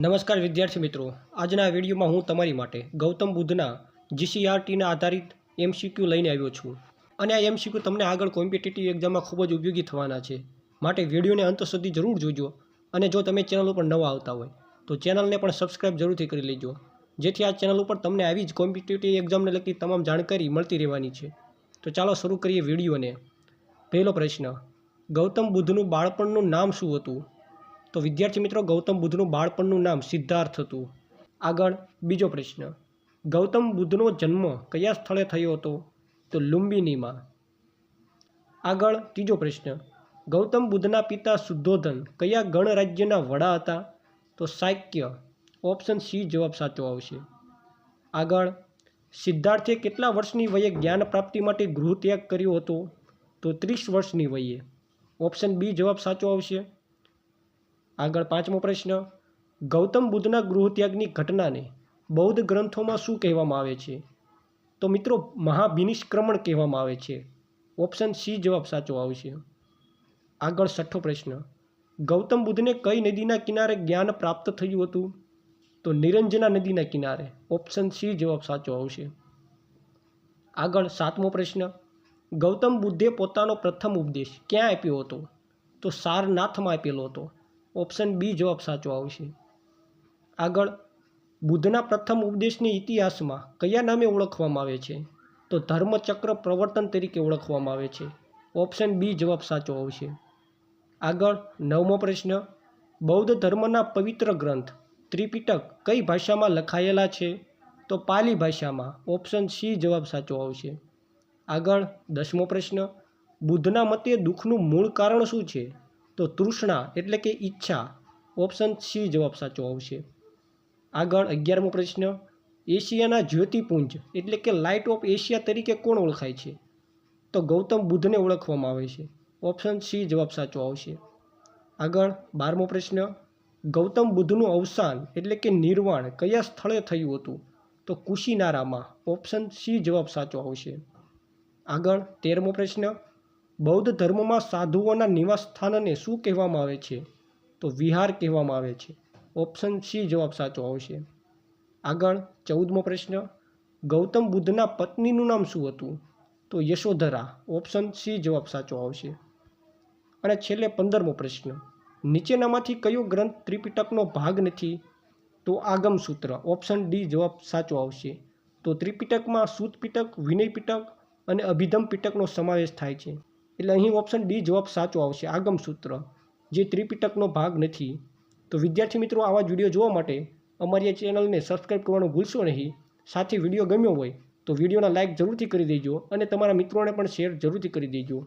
નમસ્કાર વિદ્યાર્થી મિત્રો, આજના આ વિડીયોમાં હું તમારી માટે ગૌતમ બુદ્ધના જીસીઆરટીના આધારિત એમસીક્યુ લઈને આવ્યો છું. અને આ એમસીક્યુ તમને આગળ કોમ્પિટિટિવ એક્ઝામમાં ખૂબ જ ઉપયોગી થવાના છે. માટે વિડીયોને અંત સુધી જરૂર જોજો. અને જો તમે ચેનલ ઉપર નવા આવતા હોય તો ચેનલને પણ સબસ્ક્રાઈબ જરૂરથી કરી લેજો, જેથી આ ચેનલ ઉપર તમને આવી જ કોમ્પિટિટિવ એક્ઝામને લગતી તમામ જાણકારી મળતી રહેવાની છે. તો ચાલો શરૂ કરીએ વિડીયોને. પહેલો પ્રશ્ન, ગૌતમ બુદ્ધનું બાળપણનું નામ શું હતું? તો વિદ્યાર્થી મિત્રો, ગૌતમ બુદ્ધનું બાળપણનું નામ સિદ્ધાર્થ હતું. આગળ બીજો પ્રશ્ન, ગૌતમ બુદ્ધનો જન્મ કયા સ્થળે થયો હતો? તો લુંબિનીમાં. આગળ ત્રીજો પ્રશ્ન, ગૌતમ બુદ્ધના પિતા શુદ્ધોધન કયા ગણરાજ્યના વડા હતા? તો શાક્ય. ઓપ્શન સી જવાબ સાચો આવશે. આગળ, સિદ્ધાર્થે કેટલા વર્ષની વયે જ્ઞાન પ્રાપ્તિ માટે ગૃહત્યાગ કર્યો હતો? તો 30 વર્ષની વયે. ઓપ્શન બી જવાબ સાચો આવશે. આગળ પાંચમો પ્રશ્ન, ગૌતમ બુદ્ધના ગૃહત્યાગની ઘટનાને બૌદ્ધ ગ્રંથોમાં શું કહેવામાં આવે છે? તો મિત્રો, મહાભિનિષ્ક્રમણ કહેવામાં આવે છે. ઓપ્શન સી જવાબ સાચો આવશે. આગળ છઠ્ઠો પ્રશ્ન, ગૌતમ બુદ્ધને કઈ નદીના કિનારે જ્ઞાન પ્રાપ્ત થયું હતું? તો નિરંજના નદીના કિનારે. ઓપ્શન સી જવાબ સાચો આવશે. આગળ સાતમો પ્રશ્ન, ગૌતમ બુદ્ધે પોતાનો પ્રથમ ઉપદેશ ક્યાં આપ્યો હતો? તો સારનાથમાં આપેલો હતો. ઓપ્શન બી જવાબ સાચો આવશે. આગળ, બુદ્ધના પ્રથમ ઉપદેશને ઇતિહાસમાં કયા નામે ઓળખવામાં આવે છે? તો ધર્મચક્ર પ્રવર્તન તરીકે ઓળખવામાં આવે છે. ઓપ્શન બી જવાબ સાચો આવશે. આગળ નવમો પ્રશ્ન, બૌદ્ધ ધર્મના પવિત્ર ગ્રંથ ત્રિપિટક કઈ ભાષામાં લખાયેલા છે? તો પાલી ભાષામાં. ઓપ્શન સી જવાબ સાચો આવશે. આગળ દસમો પ્રશ્ન, બુદ્ધના મતે દુઃખનું મૂળ કારણ શું છે? તો તૃષ્ણા એટલે કે ઈચ્છા. ઓપ્શન સી જવાબ સાચો આવશે. આગળ 11મો પ્રશ્ન, એશિયાના જ્યોતિપુંજ એટલે કે લાઇટ ઓફ એશિયા તરીકે કોણ ઓળખાય છે? તો ગૌતમ બુદ્ધને ઓળખવામાં આવે છે. ઓપ્શન સી જવાબ સાચો આવશે. આગળ 12મો પ્રશ્ન, ગૌતમ બુદ્ધનું અવસાન એટલે કે નિર્વાણ કયા સ્થળે થયું હતું? તો કુશીનારામાં. ઓપ્શન સી જવાબ સાચો આવશે. આગળ 13મો પ્રશ્ન, બૌદ્ધ ધર્મમાં સાધુઓના નિવાસ સ્થાનને શું કહેવામાં આવે છે? તો વિહાર કહેવામાં આવે છે. ઓપ્શન સી જવાબ સાચો આવશે. આગળ 14મો પ્રશ્ન, ગૌતમ બુદ્ધના પત્નીનું નામ શું હતું? તો યશોધરા. ઓપ્શન સી જવાબ સાચો આવશે. અને છેલ્લે 15મો પ્રશ્ન, નીચેનામાંથી કયો ગ્રંથ ત્રિપિટકનો ભાગ નથી? તો આગમ સૂત્ર. ઓપ્શન ડી જવાબ સાચો આવશે. તો ત્રિપિટકમાં સુત પિટક, વિનય પિટક અને અભિધમ પિટકનો સમાવેશ થાય છે. એટલે અહીં ઓપ્શન ડી જવાબ સાચો આવશે, આગમ સૂત્ર, જે ત્રિપિટકનો ભાગ નથી. તો વિદ્યાર્થી મિત્રો, આવા જ વિડીયો જોવા માટે અમારી આ ચેનલને સબસ્ક્રાઈબ કરવાનું ભૂલશો નહીં. સાથે વિડીયો ગમ્યો હોય તો વિડીયોના લાઇક જરૂરથી કરી દેજો અને તમારા મિત્રોને પણ શેર જરૂરથી કરી દેજો.